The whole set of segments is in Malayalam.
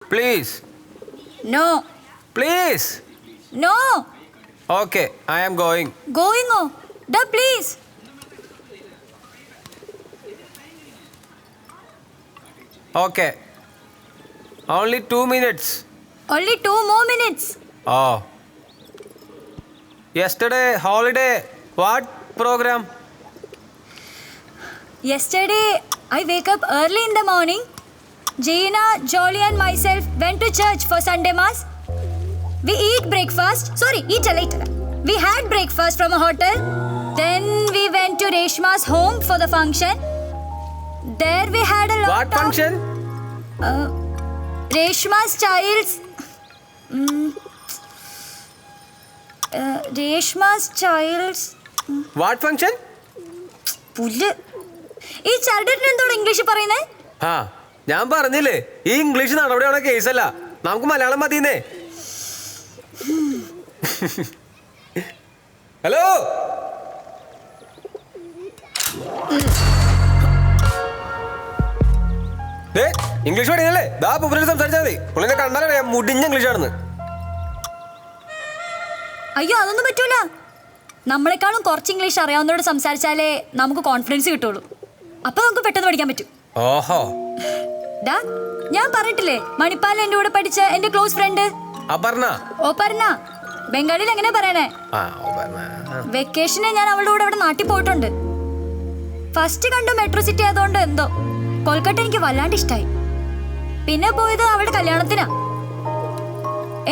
Please. No. Please. No. Okay, I am going. Going oh. Da please. Okay. Only 2 minutes. Only 2 more minutes. Oh. Yesterday, holiday. What program? Yesterday, I wake up early in the morning. Gina, Jolly and myself went to church for Sunday Mass. We eat breakfast. Sorry, eat later. We had breakfast from a hotel. Then we went to Reshma's home for the function. There we had a lot What function? Reshma's child's... Reshma's child's... What function? പുല്ല് ഈ ചരടിന് എന്തോട് ഇംഗ്ലീഷ് പറയുന്നേ? ആ ഞാൻ പറഞ്ഞില്ലേ ഈ ഇംഗ്ലീഷ് നടപടിയാണ് കേസല്ല, നമുക്ക് മലയാളം മതിയെന്നേ. ഹലോ ഇംഗ്ലീഷ് പഠിക്കുന്നല്ലേ? ദാ പുള്ളിനെ സംസാരിച്ചാൽ മതി. പുള്ളിനെ കണ്ടാലറിയാം മുടിഞ്ഞ ഇംഗ്ലീഷാണെന്ന്. അയ്യോ അതൊന്നും പറ്റൂല. നമ്മളെക്കാളും കുറച്ച് ഇംഗ്ലീഷ് അറിയാവുന്നവരോട് സംസാരിച്ചാലേ നമുക്ക് കോൺഫിഡൻസ് കിട്ടുള്ളൂ. അപ്പൊ നമുക്ക് പെട്ടെന്ന് പഠിക്കാൻ പറ്റും. ഓഹോ. ഡാ ഞാൻ പറഞ്ഞിട്ടില്ലേ മണിപ്പാലിൽ എന്റെ കൂടെ പഠിച്ച എന്റെ ക്ലോസ് ഫ്രണ്ട് അപർണ. ഓപർണ. ബംഗാളിൽ എങ്ങനെ പറയണേ? വെക്കേഷന് ഞാൻ അവളുടെ കൂടെ അവിടെ നാട്ടിൽ പോയിട്ടുണ്ട്. ഫസ്റ്റ് കണ്ടു മെട്രോ സിറ്റി ആയതുകൊണ്ട് എന്തോ കൊൽക്കട്ട എനിക്ക് വല്ലാണ്ട് ഇഷ്ടായി. പിന്നെ പോയത് അവളുടെ കല്യാണത്തിനാ.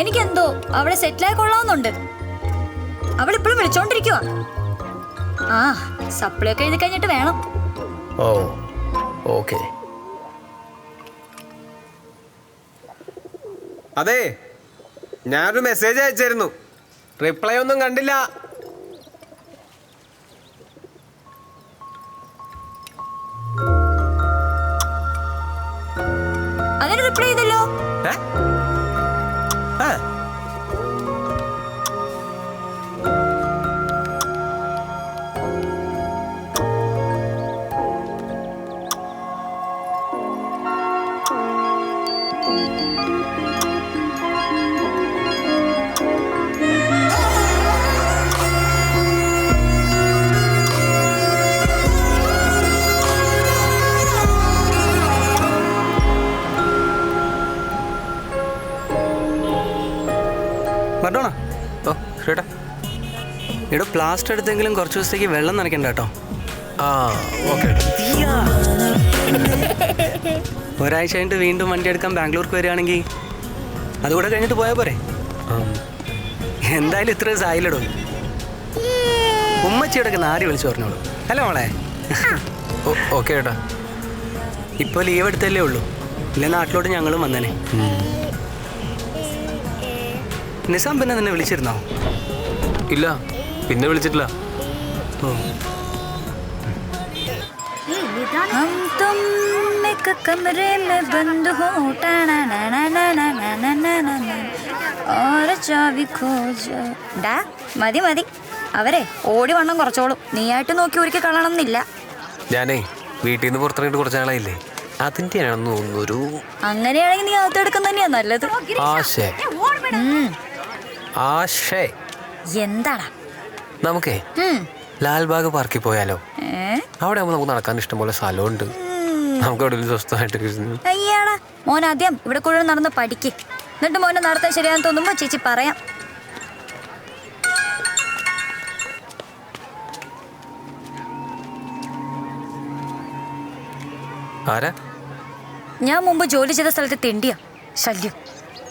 എനിക്കെന്തോ അവിടെ സെറ്റിലായി കൊള്ളാവുന്നുണ്ട്. അവളിപ്പോഴും വിളിച്ചോണ്ടിരിക്കുവാ. ആ സപ്ലൈ ഒക്കെ എഴുതി കഴിഞ്ഞിട്ട് വേണം. ഓ ഓക്കെ. അതെ ഞാനൊരു മെസ്സേജ് അയച്ചായിരുന്നു, റിപ്ലൈ ഒന്നും കണ്ടില്ല. അതിന് റിപ്ലൈ ചെയ്തല്ലോ. പറഞ്ഞോണോ? ഓ ചേട്ടാ ഇവിടെ പ്ലാസ്റ്റർ എടുത്തെങ്കിലും കുറച്ച് ദിവസത്തേക്ക് വെള്ളം നനയ്ക്കണ്ട കേട്ടോ. ആ ഓക്കെ. ഒരാഴ്ച കഴിഞ്ഞിട്ട് വീണ്ടും വണ്ടി എടുക്കാൻ ബാംഗ്ലൂർക്ക് വരികയാണെങ്കിൽ അതുകൂടെ കഴിഞ്ഞിട്ട് പോയാൽ പോരെ? എന്തായാലും ഇത്ര സായിലിടും. ഉമ്മച്ചിയോടൊക്കെ നാരി വിളിച്ചു പറഞ്ഞോളൂ. അല്ല മോളെ? ഓക്കെ ചേട്ടാ. ഇപ്പോൾ ലീവ് എടുത്തല്ലേ ഉള്ളൂ, ഇല്ല നാട്ടിലോട്ട് ഞങ്ങളും വന്നേനെ. നിസാം പിന്നെ നിന്നെ വിളിച്ചിരുന്നോ? ഇല്ല, പിന്നെ വിളിച്ചിട്ടില്ല. ഓ हम तुम एक कमरे में बंद हो और चाबी खो जाए. ഡാ മതി മതി, അവരെ ഓടി വണ്ണം കുറച്ചോളും. നീയായിട്ട് നോക്കി ഒരിക്കൽ കളയണം എന്നില്ല. ഞാനേ വീട്ടിൽ നിന്ന് പുറത്തിറങ്ങിയിട്ട് കുറച്ച് നാളായില്ലേ, അതിൻ്റെയാണെന്ന് തോന്നുന്നൊരു. അങ്ങനെയാണെങ്കിൽ നീ അകത്തെടുക്കുന്ന തന്നെയാ നല്ലത്. ആശേ ആശേ എന്താടാ? നമുക്കേ ലാൽബാഗ് പാർക്കിൽ പോയാലോ? അവിടെ ആകുമ്പോൾ നമുക്ക് നടക്കാൻ ഇഷ്ടംപോലെ സ്ഥലമുണ്ട്. നമുക്ക് എവിടെ സ്വസ്ഥമായിട്ട്. അയ്യാടാ മോൻ ആദ്യം ഇവിടെ കൂടെ നടന്ന് പഠിക്ക്, എന്നിട്ട് മോനെ നടത്താൻ ശരിയാന്ന് തോന്നുമ്പോ ചേച്ചി പറയാം. ആരാ? ഞാൻ മുമ്പ് ജോലി ചെയ്ത സ്ഥലത്ത് തെണ്ടിയാ ശല്യം.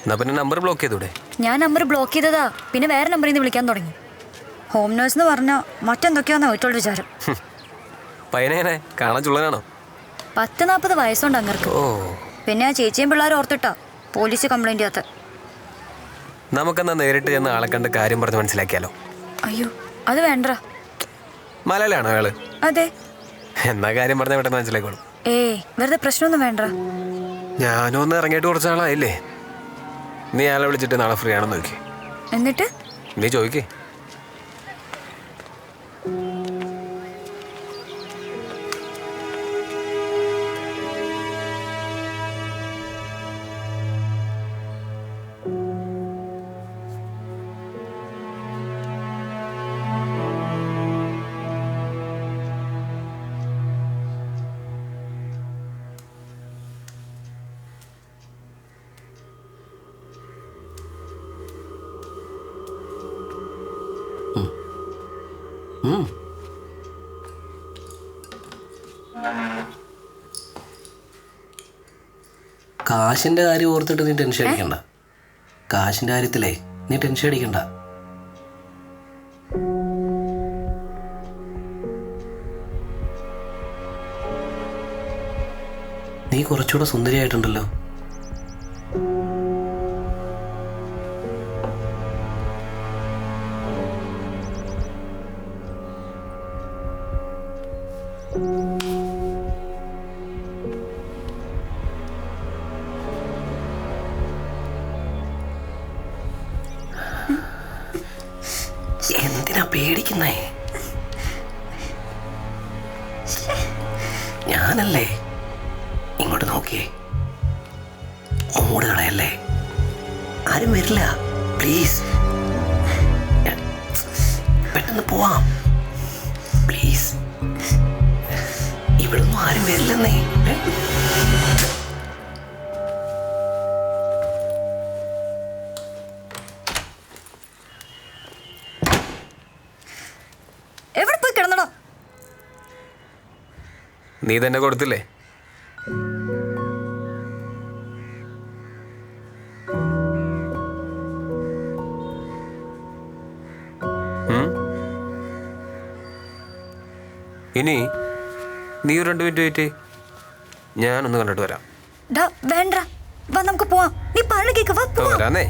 എന്നാ പിന്നെ നമ്പർ ബ്ലോക്ക് ചെയ്തൂടെ? ഞാൻ നമ്പർ ബ്ലോക്ക് ചെയ്തതാ, പിന്നെ വേറെ നമ്പറിൽ നിന്ന് വിളിക്കാൻ തുടങ്ങി. ഹോം നേഴ്സ് എന്ന് പറഞ്ഞാൽ മറ്റെന്തൊക്കെയാണെന്ന് വീട്ടുള്ള വിചാരം. പയ്യനെങ്ങനെ കാണാൻ ചുള്ളനാണോ? 40-40 വയസ്സുണ്ട് അങ്ങർക്ക്. ഓ, പിന്നെ ആ ചേച്ചിയും പിള്ളേരും ഓർത്തിട്ടാ പോലീസ് കംപ്ലൈന്റ് ചെയ്യാത്ത. നമുക്കെന്നാ നേരിട്ട് ചെന്ന് ആളെ കണ്ട് കാര്യം പറഞ്ഞ് മനസ്സിലാക്കിയാലോ? അയ്യോ അത് വേണ്ട. മലയാളാണോ അയാള്? അതെ. എന്നാ കാര്യം പറഞ്ഞാൽ പെട്ടെന്ന് മനസ്സിലാക്കോളും. വെറുതെ പ്രശ്നമൊന്നും വേണ്ട. ഞാനും ഒന്ന് ഇറങ്ങിയിട്ട് കുറച്ച് നാളായില്ലേ. നീ അയാളെ വിളിച്ചിട്ട് നാളെ ഫ്രീ ആണെന്ന് നോക്കി. എന്നിട്ട് നീ ചോദിക്കേ. കാശിന്റെ കാര്യം ഓർത്തിട്ട് നീ ടെൻഷൻ അടിക്കണ്ട. കാശിന്റെ കാര്യത്തിലേ നീ ടെൻഷൻ അടിക്കണ്ട. നീ കുറച്ചുകൂടെ സുന്ദരിയായിട്ടുണ്ടല്ലോ. എന്തിനാ പേടിക്കുന്നേ? ഞാനല്ലേ. ഇങ്ങോട്ട് നോക്കിയേ. മൂട് കളയല്ലേ. ആരും വരില്ല. പ്ലീസ് പെട്ടെന്ന് പോവാം. പ്ലീസ്. ഇവിടുന്ന് ആരും വരില്ലെന്നേ. എവിടെ പോയി കിടന്നടോ? നീ തന്നെ കൊടുത്തില്ലേ? ഇനി നീ ഒരു 2 മിനിറ്റ് വെയിറ്റ്. ഞാനൊന്ന് കണ്ടിട്ട് വരാം. വേണ്ട, വാ നമുക്ക് പോവാം. നീ പറഞ്ഞു കേക്ക്, വാ പോവാം. വരാന്നേ.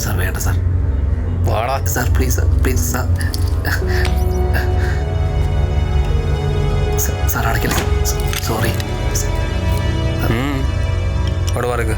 സാർ വേണ്ട സാർ. വാടാ sir please sir, please sir. Sir അടയ്ക്കല്ലേ. സോറി. അവിടെ പറയ്.